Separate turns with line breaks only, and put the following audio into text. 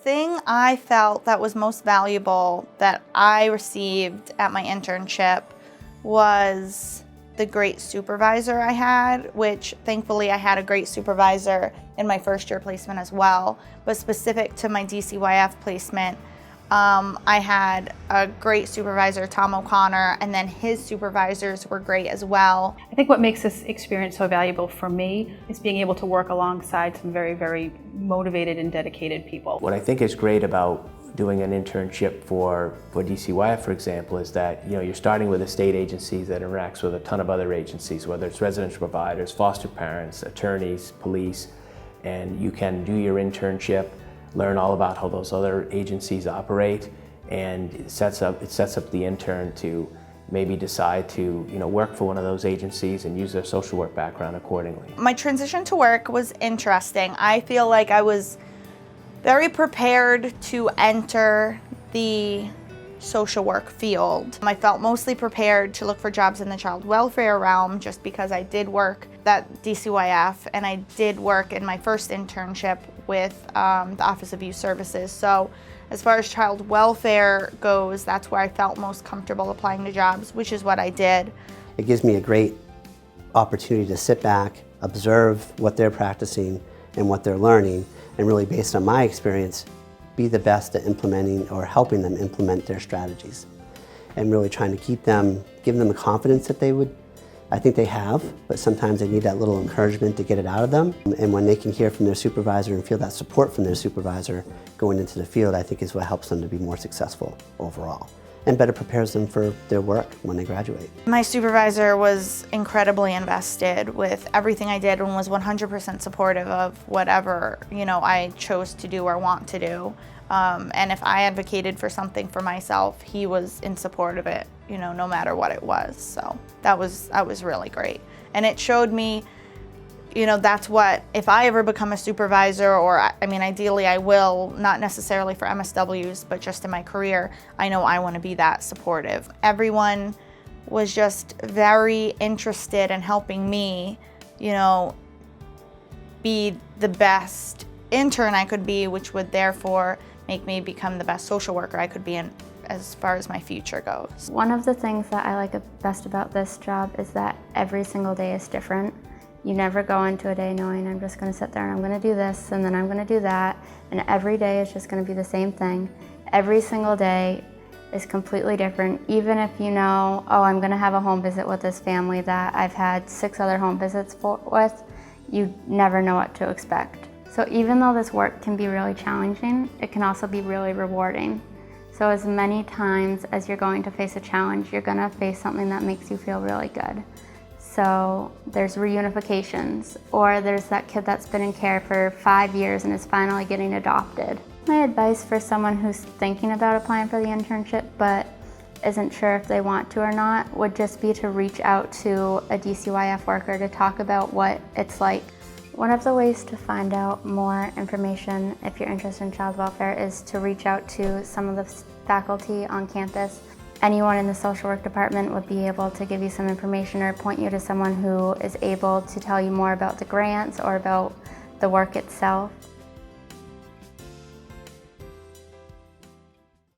thing I felt that was most valuable that I received at my internship was the great supervisor I had, which thankfully I had a great supervisor in my first year placement as well. But specific to my DCYF placement, I had a great supervisor, Tom O'Connor, and then his supervisors were great as well.
I think what makes this experience so valuable for me is being able to work alongside some very, very motivated and dedicated people.
What I think is great about doing an internship for DCYF, for example, is that you're starting with a state agency that interacts with a ton of other agencies, whether it's residential providers, foster parents, attorneys, police, and you can do your internship, learn all about how those other agencies operate, and it sets up the intern to maybe decide to work for one of those agencies and use their social work background accordingly.
My transition to work was interesting. I feel like I was very prepared to enter the social work field. I felt mostly prepared to look for jobs in the child welfare realm just because I did work at DCYF and I did work in my first internship with the Office of Youth Services. So as far as child welfare goes, that's where I felt most comfortable applying to jobs, which is what I did.
It gives me a great opportunity to sit back, observe what they're practicing and what they're learning, and really based on my experience, be the best at implementing or helping them implement their strategies. And really trying to give them the confidence that I think they have, but sometimes they need that little encouragement to get it out of them. And when they can hear from their supervisor and feel that support from their supervisor going into the field, I think is what helps them to be more successful overall and better prepares them for their work when they graduate.
My supervisor was incredibly invested with everything I did and was 100% supportive of whatever I chose to do or want to do. And if I advocated for something for myself, he was in support of it, no matter what it was. So that was really great. And it showed me, that's what, if I ever become a supervisor, or ideally I will, not necessarily for MSWs, but just in my career, I know I want to be that supportive. Everyone was just very interested in helping me, be the best intern I could be, which would therefore make me become the best social worker I could be in as far as my future goes.
One of the things that I like best about this job is that every single day is different. You never go into a day knowing I'm just going to sit there and I'm going to do this and then I'm going to do that, and every day is just going to be the same thing. Every single day is completely different. Even if oh, I'm going to have a home visit with this family that I've had 6 other home visits with, you never know what to expect. So even though this work can be really challenging, it can also be really rewarding. So as many times as you're going to face a challenge, you're going to face something that makes you feel really good. So there's reunifications, or there's that kid that's been in care for 5 years and is finally getting adopted. My advice for someone who's thinking about applying for the internship but isn't sure if they want to or not would just be to reach out to a DCYF worker to talk about what it's like. One of the ways to find out more information if you're interested in child welfare is to reach out to some of the faculty on campus. Anyone in the social work department would be able to give you some information or point you to someone who is able to tell you more about the grants or about the work itself.